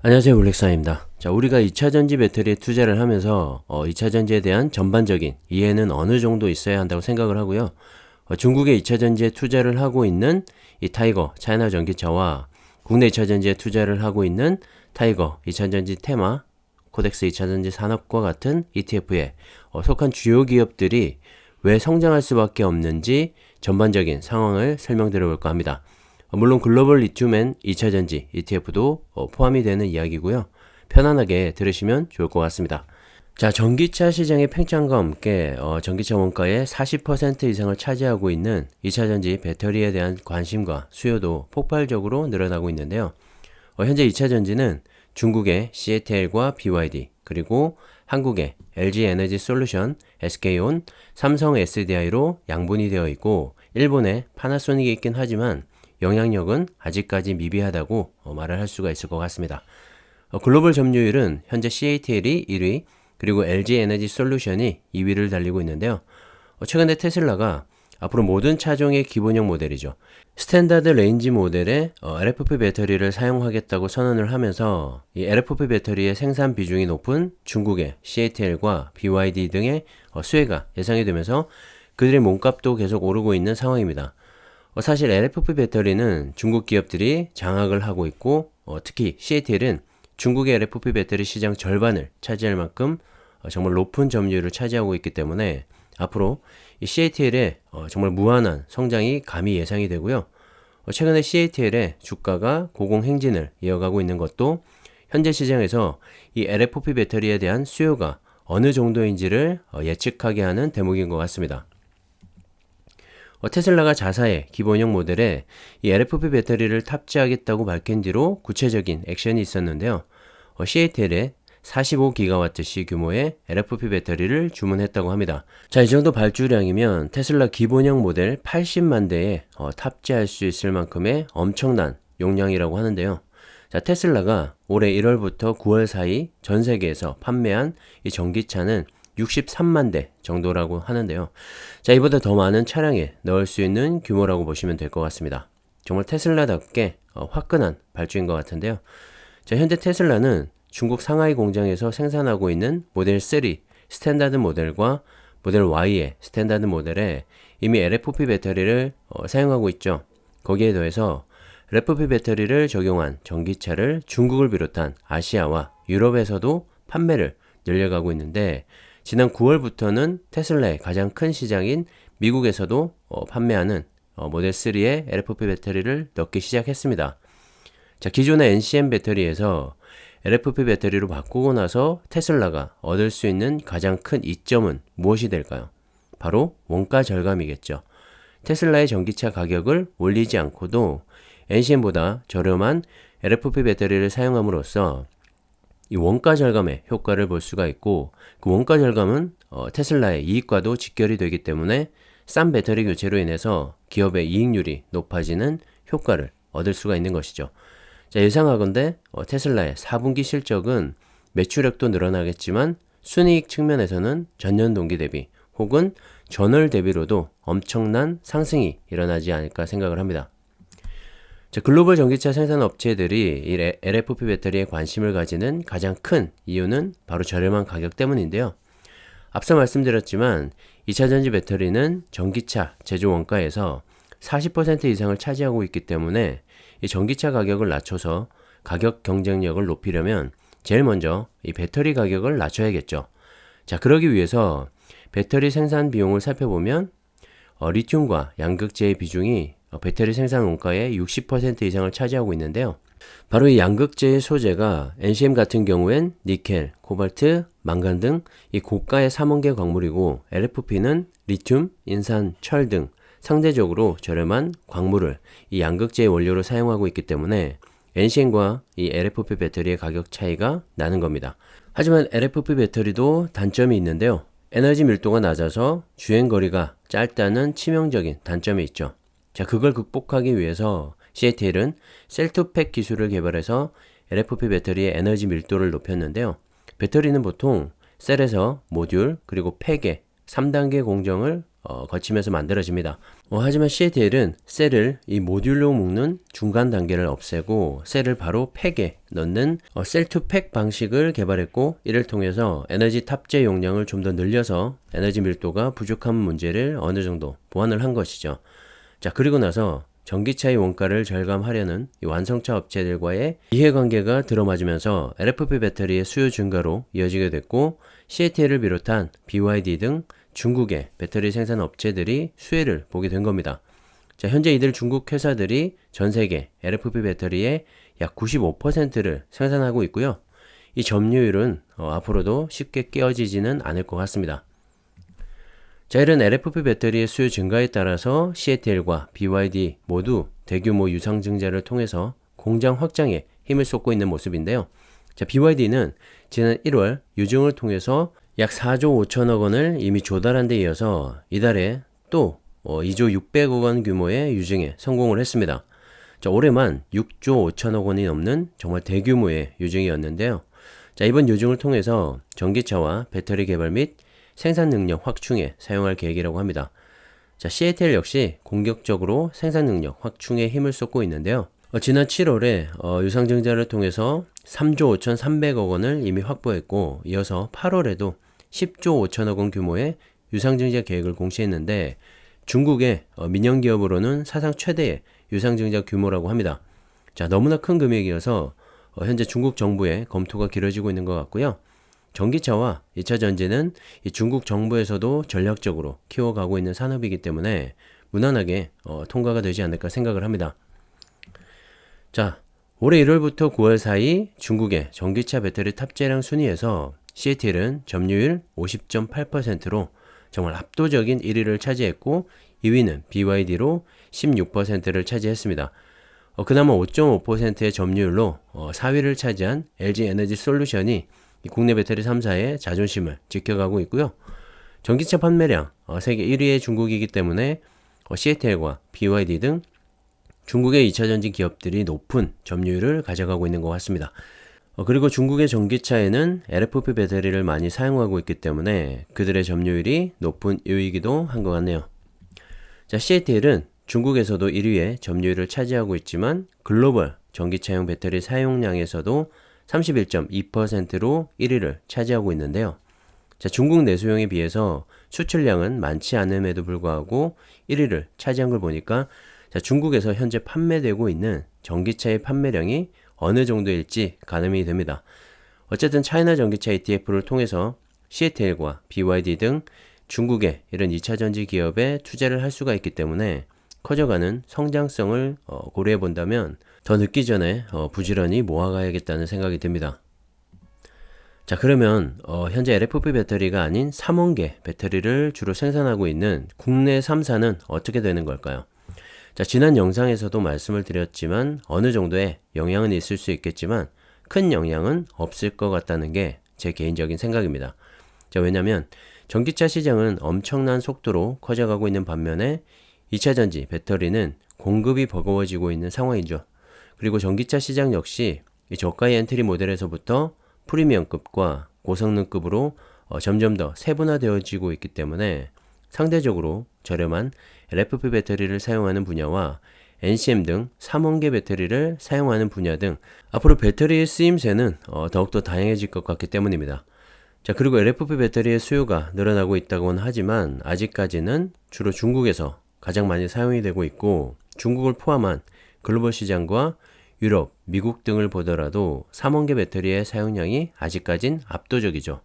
안녕하세요, 올렉사입니다. 자, 우리가 2차전지 배터리에 투자를 하면서 2차전지에 대한 전반적인 이해는 어느 정도 있어야 한다고 생각을 하고요. 중국의 2차전지에 투자를 하고 있는 이 타이거 차이나 전기차와 국내 2차전지에 투자를 하고 있는 타이거 2차전지 테마 코덱스 2차전지 산업과 같은 ETF에 속한 주요 기업들이 왜 성장할 수밖에 없는지 전반적인 상황을 설명드려 볼까 합니다. 물론 글로벌 리튬 앤 2차전지 ETF도 포함이 되는 이야기고요. 편안하게 들으시면 좋을 것 같습니다. 자, 전기차 시장의 팽창과 함께 전기차 원가의 40% 이상을 차지하고 있는 2차전지 배터리에 대한 관심과 수요도 폭발적으로 늘어나고 있는데요. 현재 2차전지는 중국의 CATL과 BYD, 그리고 한국의 LG에너지솔루션, SK온, 삼성 SDI로 양분이 되어 있고, 일본의 파나소닉이 있긴 하지만 영향력은 아직까지 미비하다고 말을 할 수가 있을 것 같습니다. 글로벌 점유율은 현재 CATL이 1위, 그리고 LG에너지솔루션이 2위를 달리고 있는데요. 최근에 테슬라가 앞으로 모든 차종의 기본형 모델이죠. 스탠다드 레인지 모델의 LFP 배터리를 사용하겠다고 선언을 하면서 이 LFP 배터리의 생산 비중이 높은 중국의 CATL과 BYD 등의 수혜가 예상이 되면서 그들의 몸값도 계속 오르고 있는 상황입니다. 사실 LFP 배터리는 중국 기업들이 장악을 하고 있고 특히 CATL은 중국의 LFP 배터리 시장 절반을 차지할 만큼 정말 높은 점유율을 차지하고 있기 때문에 앞으로 이 CATL의 정말 무한한 성장이 감히 예상이 되고요. 최근에 CATL의 주가가 고공행진을 이어가고 있는 것도 현재 시장에서 이 LFP 배터리에 대한 수요가 어느 정도인지를 예측하게 하는 대목인 것 같습니다. 테슬라가 자사의 기본형 모델에 이 LFP 배터리를 탑재하겠다고 밝힌 뒤로 구체적인 액션이 있었는데요. CATL에 45GWh 규모의 LFP 배터리를 주문했다고 합니다. 자, 이 정도 발주량이면 테슬라 기본형 모델 80만 대에 탑재할 수 있을 만큼의 엄청난 용량이라고 하는데요. 자, 테슬라가 올해 1월부터 9월 사이 전 세계에서 판매한 이 전기차는 63만 대 정도라고 하는데요. 자, 이보다 더 많은 차량에 넣을 수 있는 규모라고 보시면 될 것 같습니다. 정말 테슬라답게 화끈한 발주인 것 같은데요. 자, 현재 테슬라는 중국 상하이 공장에서 생산하고 있는 모델 3 스탠다드 모델과 모델 Y의 스탠다드 모델에 이미 LFP 배터리를 사용하고 있죠. 거기에 더해서 LFP 배터리를 적용한 전기차를 중국을 비롯한 아시아와 유럽에서도 판매를 늘려가고 있는데 지난 9월부터는 테슬라의 가장 큰 시장인 미국에서도 판매하는 모델 3의 LFP 배터리를 넣기 시작했습니다. 자, 기존의 NCM 배터리에서 LFP 배터리로 바꾸고 나서 테슬라가 얻을 수 있는 가장 큰 이점은 무엇이 될까요? 바로 원가 절감이겠죠. 테슬라의 전기차 가격을 올리지 않고도 NCM보다 저렴한 LFP 배터리를 사용함으로써 이 원가 절감의 효과를 볼 수가 있고, 그 원가 절감은 테슬라의 이익과도 직결이 되기 때문에 싼 배터리 교체로 인해서 기업의 이익률이 높아지는 효과를 얻을 수가 있는 것이죠. 자, 예상하건대 테슬라의 4분기 실적은 매출액도 늘어나겠지만 순이익 측면에서는 전년 동기 대비 혹은 전월 대비로도 엄청난 상승이 일어나지 않을까 생각을 합니다. 자, 글로벌 전기차 생산 업체들이 이 LFP 배터리에 관심을 가지는 가장 큰 이유는 바로 저렴한 가격 때문인데요. 앞서 말씀드렸지만 2차전지 배터리는 전기차 제조 원가에서 40% 이상을 차지하고 있기 때문에 이 전기차 가격을 낮춰서 가격 경쟁력을 높이려면 제일 먼저 이 배터리 가격을 낮춰야겠죠. 자, 그러기 위해서 배터리 생산 비용을 살펴보면 리튬과 양극재의 비중이 배터리 생산 원가의 60% 이상을 차지하고 있는데요. 바로 이 양극재의 소재가 NCM 같은 경우엔 니켈, 코발트, 망간 등 이 고가의 삼원계 광물이고, LFP는 리튬, 인산, 철 등 상대적으로 저렴한 광물을 이 양극재의 원료로 사용하고 있기 때문에 NCM과 이 LFP 배터리의 가격 차이가 나는 겁니다. 하지만 LFP 배터리도 단점이 있는데요. 에너지 밀도가 낮아서 주행거리가 짧다는 치명적인 단점이 있죠. 자, 그걸 극복하기 위해서 CATL은 셀2팩 기술을 개발해서 LFP 배터리의 에너지 밀도를 높였는데요. 배터리는 보통 셀에서 모듈 그리고 팩의 3단계 공정을 거치면서 만들어집니다. 하지만 CATL은 셀을 이 모듈로 묶는 중간 단계를 없애고 셀을 바로 팩에 넣는 셀 투 팩 방식을 개발했고, 이를 통해서 에너지 탑재 용량을 좀 더 늘려서 에너지 밀도가 부족한 문제를 어느 정도 보완을 한 것이죠. 자, 그리고 나서 전기차의 원가를 절감하려는 이 완성차 업체들과의 이해관계가 들어맞으면서 LFP 배터리의 수요 증가로 이어지게 됐고, CATL을 비롯한 BYD 등 중국의 배터리 생산 업체들이 수혜를 보게 된 겁니다. 자, 현재 이들 중국 회사들이 전 세계 LFP 배터리의 약 95%를 생산하고 있고요. 이 점유율은 앞으로도 쉽게 깨어지지는 않을 것 같습니다. 자, 이런 LFP 배터리의 수요 증가에 따라서 CATL과 BYD 모두 대규모 유상 증자를 통해서 공장 확장에 힘을 쏟고 있는 모습인데요. 자, BYD는 지난 1월 유증을 통해서 약 4조 5천억 원을 이미 조달한 데 이어서 이달에 또 2조 600억 원 규모의 유증에 성공을 했습니다. 자, 올해만 6조 5천억 원이 넘는 정말 대규모의 유증이었는데요. 자, 이번 유증을 통해서 전기차와 배터리 개발 및 생산 능력 확충에 사용할 계획이라고 합니다. 자, CATL 역시 공격적으로 생산 능력 확충에 힘을 쏟고 있는데요. 지난 7월에 유상증자를 통해서 3조 5,300억 원을 이미 확보했고, 이어서 8월에도 10조 5천억 원 규모의 유상증자 계획을 공시했는데, 중국의 민영기업으로는 사상 최대의 유상증자 규모라고 합니다. 자, 너무나 큰 금액이어서 현재 중국 정부의 검토가 길어지고 있는 것 같고요. 전기차와 2차 전지는 이 중국 정부에서도 전략적으로 키워가고 있는 산업이기 때문에 무난하게 통과가 되지 않을까 생각을 합니다. 자, 올해 1월부터 9월 사이 중국의 전기차 배터리 탑재량 순위에서 CATL은 점유율 50.8%로 정말 압도적인 1위를 차지했고, 2위는 BYD로 16%를 차지했습니다. 그나마 5.5%의 점유율로 4위를 차지한 LG 에너지 솔루션이 국내 배터리 3사의 자존심을 지켜가고 있고요. 전기차 판매량 세계 1위의 중국이기 때문에 CATL과 BYD 등 중국의 2차 전지 기업들이 높은 점유율을 가져가고 있는 것 같습니다. 그리고 중국의 전기차에는 LFP 배터리를 많이 사용하고 있기 때문에 그들의 점유율이 높은 이유이기도 한 것 같네요. 자, CATL은 중국에서도 1위의 점유율을 차지하고 있지만 글로벌 전기차용 배터리 사용량에서도 31.2%로 1위를 차지하고 있는데요. 자, 중국 내수용에 비해서 수출량은 많지 않음에도 불구하고 1위를 차지한 걸 보니까, 자, 중국에서 현재 판매되고 있는 전기차의 판매량이 어느 정도일지 가늠이 됩니다. 어쨌든 차이나 전기차 ETF를 통해서 CATL과 BYD 등 중국의 이런 2차 전지 기업에 투자를 할 수가 있기 때문에 커져가는 성장성을 고려해 본다면 더 늦기 전에 부지런히 모아가야겠다는 생각이 듭니다. 자, 그러면 현재 LFP 배터리가 아닌 삼원계 배터리를 주로 생산하고 있는 국내 3사는 어떻게 되는 걸까요? 자, 지난 영상에서도 말씀을 드렸지만 어느 정도의 영향은 있을 수 있겠지만 큰 영향은 없을 것 같다는 게 제 개인적인 생각입니다. 자, 왜냐면 전기차 시장은 엄청난 속도로 커져가고 있는 반면에 2차 전지 배터리는 공급이 버거워지고 있는 상황이죠. 그리고 전기차 시장 역시 이 저가의 엔트리 모델에서부터 프리미엄급과 고성능급으로 점점 더 세분화되어지고 있기 때문에 상대적으로 저렴한 LFP 배터리를 사용하는 분야와 NCM 등 3원계 배터리를 사용하는 분야 등 앞으로 배터리의 쓰임새는 더욱더 다양해질 것 같기 때문입니다. 자, 그리고 LFP 배터리의 수요가 늘어나고 있다고는 하지만 아직까지는 주로 중국에서 가장 많이 사용이 되고 있고, 중국을 포함한 글로벌 시장과 유럽, 미국 등을 보더라도 3원계 배터리의 사용량이 아직까진 압도적이죠.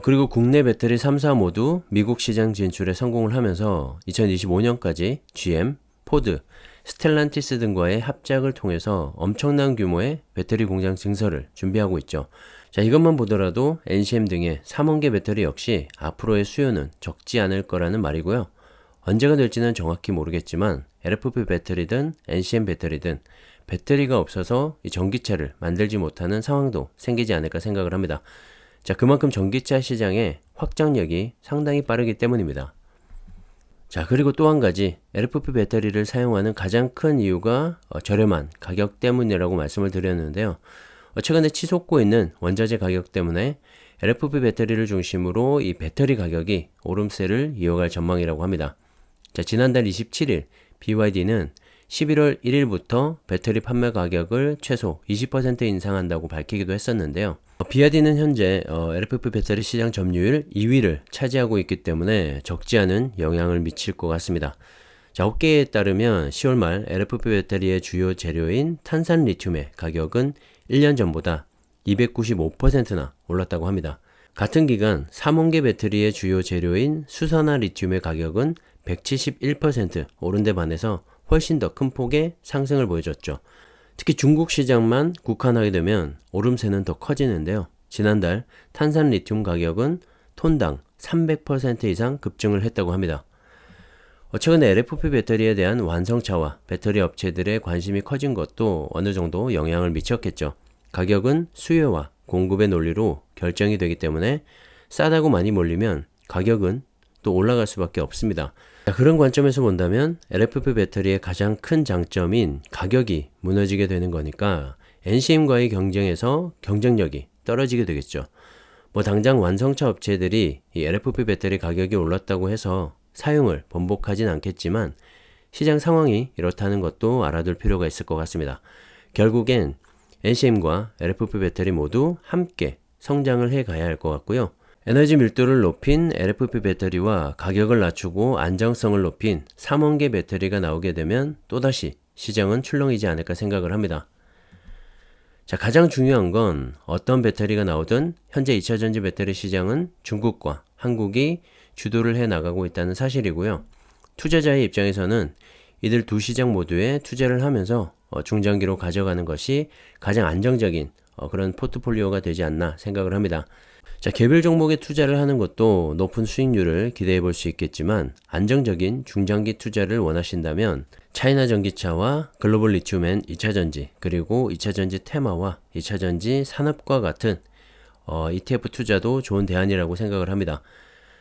그리고 국내 배터리 3사 모두 미국 시장 진출에 성공을 하면서 2025년까지 GM, 포드, 스텔란티스 등과의 합작을 통해서 엄청난 규모의 배터리 공장 증설을 준비하고 있죠. 자, 이것만 보더라도 NCM 등의 3원계 배터리 역시 앞으로의 수요는 적지 않을 거라는 말이고요. 언제가 될지는 정확히 모르겠지만 LFP 배터리든 NCM 배터리든 배터리가 없어서 이 전기차를 만들지 못하는 상황도 생기지 않을까 생각을 합니다. 자, 그만큼 전기차 시장의 확장력이 상당히 빠르기 때문입니다. 자, 그리고 또 한 가지 LFP 배터리를 사용하는 가장 큰 이유가 저렴한 가격 때문이라고 말씀을 드렸는데요. 최근에 치솟고 있는 원자재 가격 때문에 LFP 배터리를 중심으로 이 배터리 가격이 오름세를 이어갈 전망이라고 합니다. 자, 지난달 27일 BYD는 11월 1일부터 배터리 판매 가격을 최소 20% 인상한다고 밝히기도 했었는데요. BYD는 현재 LFP 배터리 시장 점유율 2위를 차지하고 있기 때문에 적지 않은 영향을 미칠 것 같습니다. 자, 업계에 따르면 10월 말 LFP 배터리의 주요 재료인 탄산 리튬의 가격은 1년 전보다 295%나 올랐다고 합니다. 같은 기간 삼원계 배터리의 주요 재료인 수산화 리튬의 가격은 171% 오른 데 반해서 훨씬 더 큰 폭의 상승을 보여줬죠. 특히 중국 시장만 국한하게 되면 오름세는 더 커지는데요. 지난달 탄산 리튬 가격은 톤당 300% 이상 급증을 했다고 합니다. 최근에 LFP 배터리에 대한 완성차와 배터리 업체들의 관심이 커진 것도 어느 정도 영향을 미쳤겠죠. 가격은 수요와 공급의 논리로 결정이 되기 때문에 싸다고 많이 몰리면 가격은 또 올라갈 수밖에 없습니다. 그런 관점에서 본다면 LFP 배터리의 가장 큰 장점인 가격이 무너지게 되는 거니까 NCM과의 경쟁에서 경쟁력이 떨어지게 되겠죠. 당장 완성차 업체들이 이 LFP 배터리 가격이 올랐다고 해서 사용을 번복하진 않겠지만 시장 상황이 이렇다는 것도 알아둘 필요가 있을 것 같습니다. 결국엔 NCM과 LFP 배터리 모두 함께 성장을 해 가야 할 것 같고요. 에너지 밀도를 높인 LFP 배터리와 가격을 낮추고 안정성을 높인 삼원계 배터리가 나오게 되면 또다시 시장은 출렁이지 않을까 생각을 합니다. 자, 가장 중요한 건 어떤 배터리가 나오든 현재 2차전지 배터리 시장은 중국과 한국이 주도를 해 나가고 있다는 사실이고요. 투자자의 입장에서는 이들 두 시장 모두에 투자를 하면서 중장기로 가져가는 것이 가장 안정적인 그런 포트폴리오가 되지 않나 생각을 합니다. 자, 개별 종목에 투자를 하는 것도 높은 수익률을 기대해 볼 수 있겠지만 안정적인 중장기 투자를 원하신다면 차이나 전기차와 글로벌 리튬엔 2차전지 그리고 2차전지 테마와 2차전지 산업과 같은 ETF 투자도 좋은 대안이라고 생각을 합니다.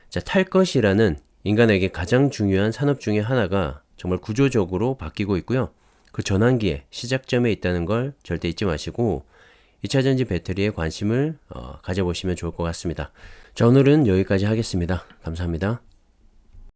자, 탈 것이라는 인간에게 가장 중요한 산업 중에 하나가 정말 구조적으로 바뀌고 있고요. 그 전환기에 시작점에 있다는 걸 절대 잊지 마시고 2차전지 배터리에 관심을 가져보시면 좋을 것 같습니다. 자, 오늘은 여기까지 하겠습니다. 감사합니다.